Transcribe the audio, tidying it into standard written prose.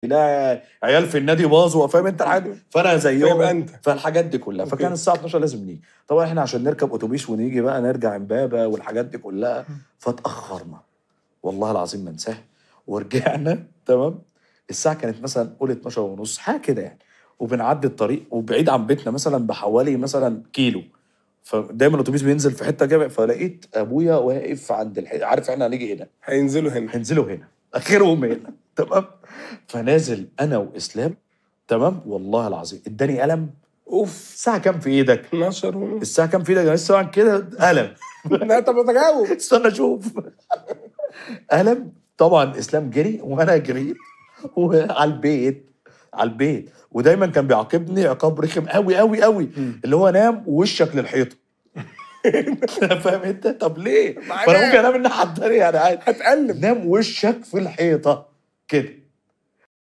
لا عيال في النادي باظوا، فاهم انت الحاجات، فانا فيبقى زيهم انت فالحاجات دي كلها. أوكي. فكان الساعه 12 لازم نيجي. طبعا احنا عشان نركب اتوبيس ونيجي بقى نرجع امبابه والحاجات دي كلها، فاتاخرنا والله العظيم ما انساه. ورجعنا تمام، الساعه كانت مثلا قول 12 ونص حاجه كده يعني، وبنعدي الطريق وبعيد عن بيتنا مثلا بحوالي مثلا كيلو. فدايما الاتوبيس بينزل في حته جامع، فلقيت ابويا واقف عند عارف احنا هنيجي هنا، هينزلوا هنا. هينزلوا هنا اخرهم هنا تمام. فنازل انا واسلام تمام، والله العظيم اداني قلم. اوف. الساعه كام في ايدك؟ 12 ونص. الساعه كام في ايدك؟ انا لسه عن كده قلم. لا طب اتجاوب. استنى اشوف. قلم. طبعا اسلام جري وانا جريت وعلى البيت، على البيت. ودايما كان بيعاقبني عقاب رخم قوي قوي قوي، اللي هو نام ووشك للحيطه. فاهم انت؟ طب ليه؟ فانا ممكن انام الناحيه التانيه يعني عادي. هتقلب. نام وشك في الحيطه كده.